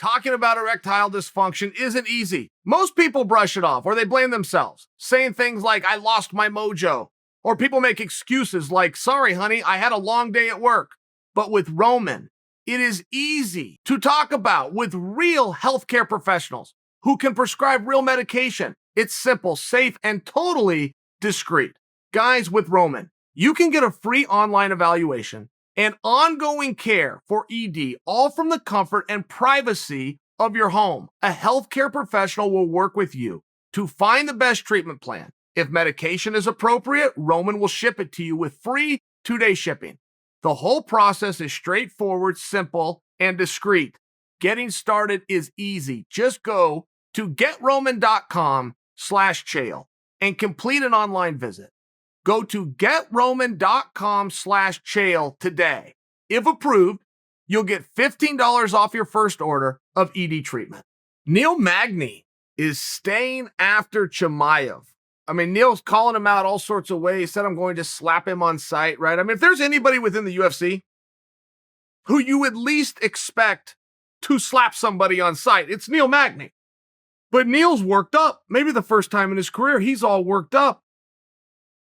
talking about erectile dysfunction isn't easy. Most people brush it off or they blame themselves, saying things like, I lost my mojo. Or people make excuses like, sorry, honey, I had a long day at work. But with Roman, it is easy to talk about with real healthcare professionals who can prescribe real medication. It's simple, safe, and totally discreet. Guys, with Roman, you can get a free online evaluation and ongoing care for ED, all from the comfort and privacy of your home. A healthcare professional will work with you to find the best treatment plan. If medication is appropriate, Roman will ship it to you with free 2-day shipping. The whole process is straightforward, simple, and discreet. Getting started is easy. Just go to getroman.com/Chael and complete an online visit. Go to getroman.com/Chael today. If approved, you'll get $15 off your first order of ED treatment. Neil Magny is staying after Chimaev. I mean, Neil's calling him out all sorts of ways. He said, I'm going to slap him on sight, right? I mean, if there's anybody within the UFC who you would least expect to slap somebody on sight, it's Neil Magny. But Neil's worked up. Maybe the first time in his career, he's all worked up.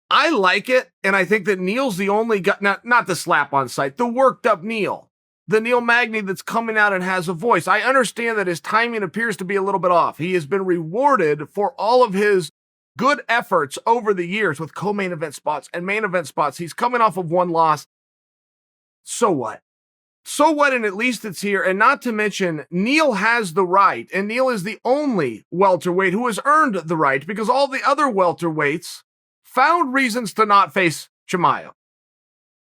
I like it, and I think that Neil's the only guy, not the slap on sight, the worked up Neil. The Neil Magny that's coming out and has a voice. I understand that his timing appears to be a little bit off. He has been rewarded for all of his good efforts over the years with co-main event spots and main event spots. He's coming off of one loss. So what? So what? And at least it's here. And not to mention, Neil has the right, and Neil is the only welterweight who has earned the right because all the other welterweights found reasons to not face Chimaev.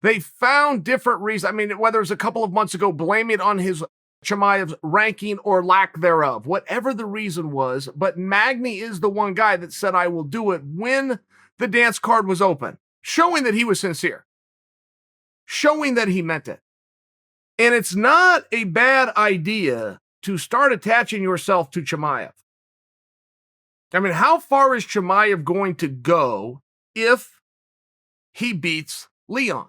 They found different reasons. I mean, whether it was a couple of months ago, blaming it on his Chimaev's ranking or lack thereof, whatever the reason was. But Magny is the one guy that said, I will do it when the dance card was open, showing that he was sincere, showing that he meant it. And it's not a bad idea to start attaching yourself to Chimaev. I mean, how far is Chimaev going to go if he beats Leon?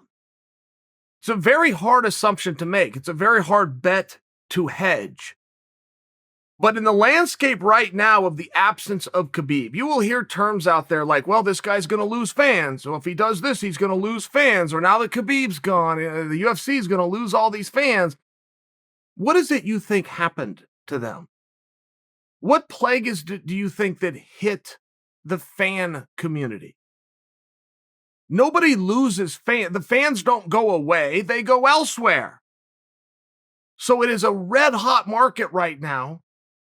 It's a very hard assumption to make. It's a very hard bet to hedge. But in the landscape right now of the absence of Khabib, you will hear terms out there like, well, this guy's going to lose fans. Or if he does this, he's going to lose fans. Or now that Khabib's gone, the UFC is going to lose all these fans. What is it you think happened to them? What plague do you think that hit the fan community? Nobody loses fans. The fans don't go away. They go elsewhere. So it is a red hot market right now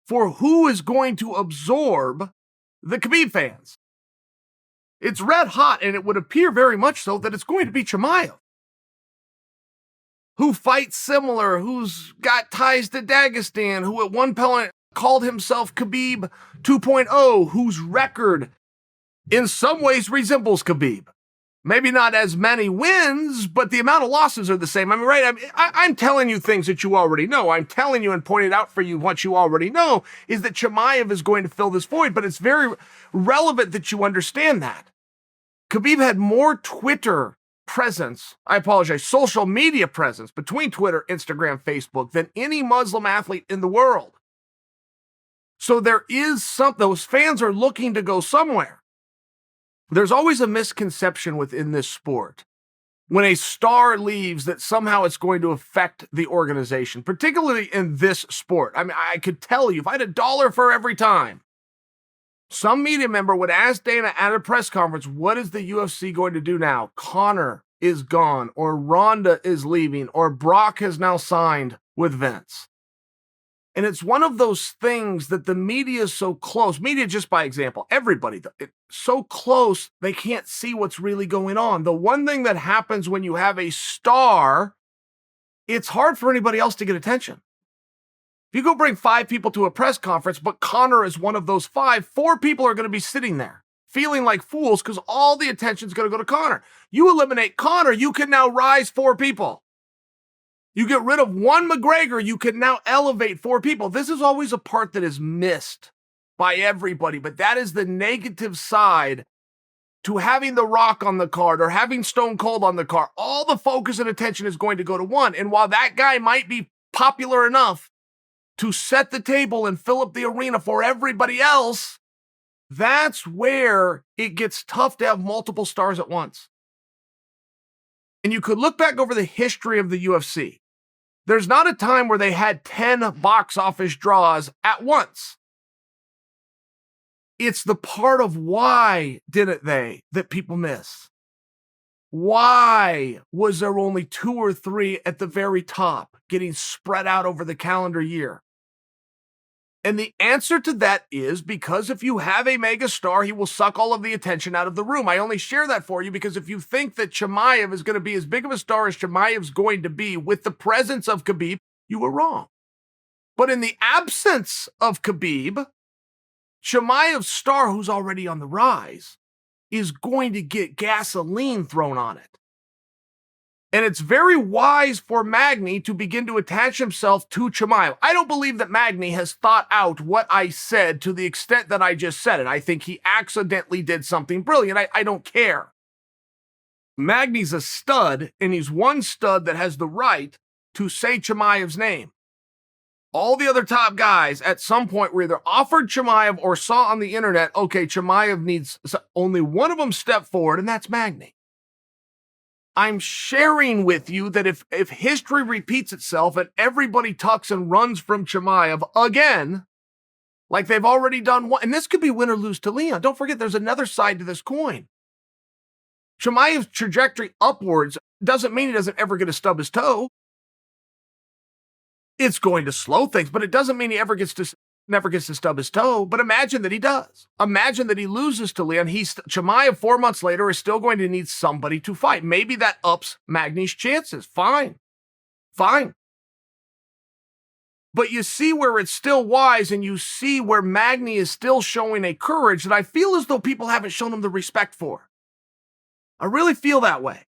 for who is going to absorb the Khabib fans. It's red hot, and it would appear very much so that it's going to be Chimaev, who fights similar, who's got ties to Dagestan, who at one point called himself Khabib 2.0, whose record in some ways resembles Khabib. Maybe not as many wins, but the amount of losses are the same. I mean, right? I'm telling you things that you already know. I'm telling you and pointing out for you what you already know is that Chimaev is going to fill this void, but it's very relevant that you understand that. Khabib had more Twitter presence, social media presence between Twitter, Instagram, Facebook than any Muslim athlete in the world. So there is something, those fans are looking to go somewhere. There's always a misconception within this sport when a star leaves that somehow it's going to affect the organization, particularly in this sport. I mean, I could tell you if I had $1 for every time some media member would ask Dana at a press conference, what is the UFC going to do now? Conor is gone, or Ronda is leaving, or Brock has now signed with Vince. And it's one of those things that the media is so close. Media, just by example, everybody, so close, they can't see what's really going on. The one thing that happens when you have a star, it's hard for anybody else to get attention. If you go bring 5 people to a press conference, but Conor is one of those 5, 4 people are going to be sitting there feeling like fools because all the attention is going to go to Conor. You eliminate Conor, you can now rise 4 people. You get rid of one McGregor, you can now elevate 4 people. This is always a part that is missed by everybody, but that is the negative side to having The Rock on the card or having Stone Cold on the card. All the focus and attention is going to go to one. And while that guy might be popular enough to set the table and fill up the arena for everybody else, that's where it gets tough to have multiple stars at once. And you could look back over the history of the UFC. There's not a time where they had 10 box office draws at once. It's the part of why didn't they that people miss. Why was there only 2 or 3 at the very top getting spread out over the calendar year? And the answer to that is because if you have a mega star, he will suck all of the attention out of the room. I only share that for you because if you think that Chimaev is going to be as big of a star as Chimaev's going to be with the presence of Khabib, you were wrong. But in the absence of Khabib, Chimaev's star, who's already on the rise, is going to get gasoline thrown on it. And it's very wise for Magny to begin to attach himself to Chimaev. I don't believe that Magny has thought out what I said to the extent that I just said it. I think he accidentally did something brilliant. I don't care. Magny's a stud, and he's one stud that has the right to say Chimaev's name. All the other top guys at some point were either offered Chimaev or saw on the internet, okay, Chimaev needs, only one of them stepped forward, and that's Magny. I'm sharing with you that if history repeats itself and everybody tucks and runs from Chimaev again, like they've already done one, and this could be win or lose to Leon. Don't forget, there's another side to this coin. Chimaev's trajectory upwards doesn't mean he doesn't ever get to stub his toe. It's going to slow things, but it doesn't mean he never gets to stub his toe. But imagine that he does. Imagine that he loses to Leon. Chimaev 4 months later is still going to need somebody to fight. Maybe that ups Magny's chances. Fine. But you see where it's still wise, and you see where Magny is still showing a courage that I feel as though people haven't shown him the respect for. I really feel that way.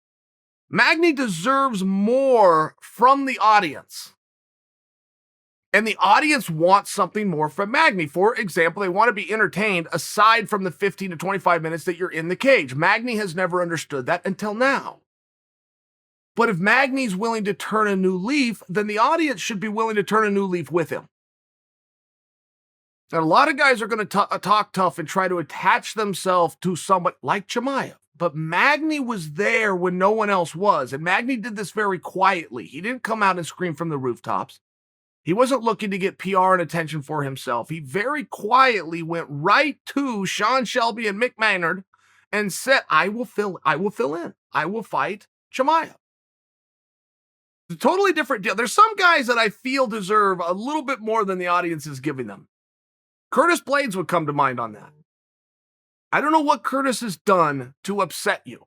Magny deserves more from the audience. And the audience wants something more from Magny. For example, they want to be entertained aside from the 15 to 25 minutes that you're in the cage. Magny has never understood that until now. But if Magny's willing to turn a new leaf, then the audience should be willing to turn a new leaf with him. And a lot of guys are going to talk tough and try to attach themselves to somebody like Chimaev. But Magny was there when no one else was. And Magny did this very quietly. He didn't come out and scream from the rooftops. He wasn't looking to get PR and attention for himself. He very quietly went right to Sean Shelby and Mick Maynard and said, I will fill in. I will fight Chimaev. It's a totally different deal. There's some guys that I feel deserve a little bit more than the audience is giving them. Curtis Blades would come to mind on that. I don't know what Curtis has done to upset you,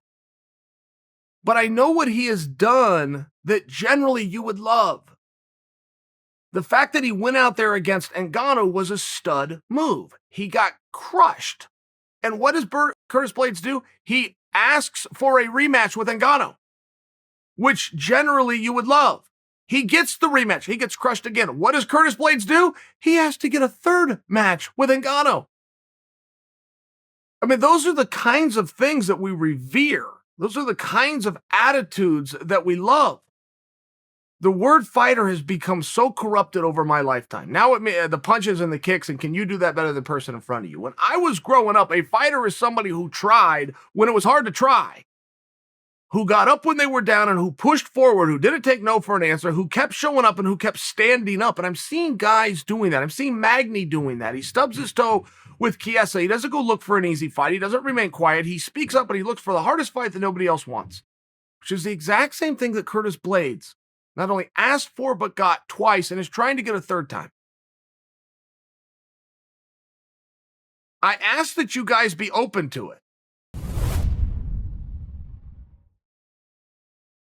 but I know what he has done that generally you would love. The fact that he went out there against Ngannou was a stud move. He got crushed. And what does Curtis Blades do? He asks for a rematch with Ngannou, which generally you would love. He gets the rematch. He gets crushed again. What does Curtis Blades do? He has to get a third match with Ngannou. I mean, those are the kinds of things that we revere. Those are the kinds of attitudes that we love. The word fighter has become so corrupted over my lifetime. Now the punches and the kicks, and can you do that better than the person in front of you? When I was growing up, a fighter is somebody who tried when it was hard to try, who got up when they were down and who pushed forward, who didn't take no for an answer, who kept showing up and who kept standing up. And I'm seeing guys doing that. I'm seeing Magny doing that. He stubs his toe with Chiesa. He doesn't go look for an easy fight. He doesn't remain quiet. He speaks up and he looks for the hardest fight that nobody else wants, which is the exact same thing that Curtis Blades not only asked for, but got twice and is trying to get a third time. I ask that you guys be open to it.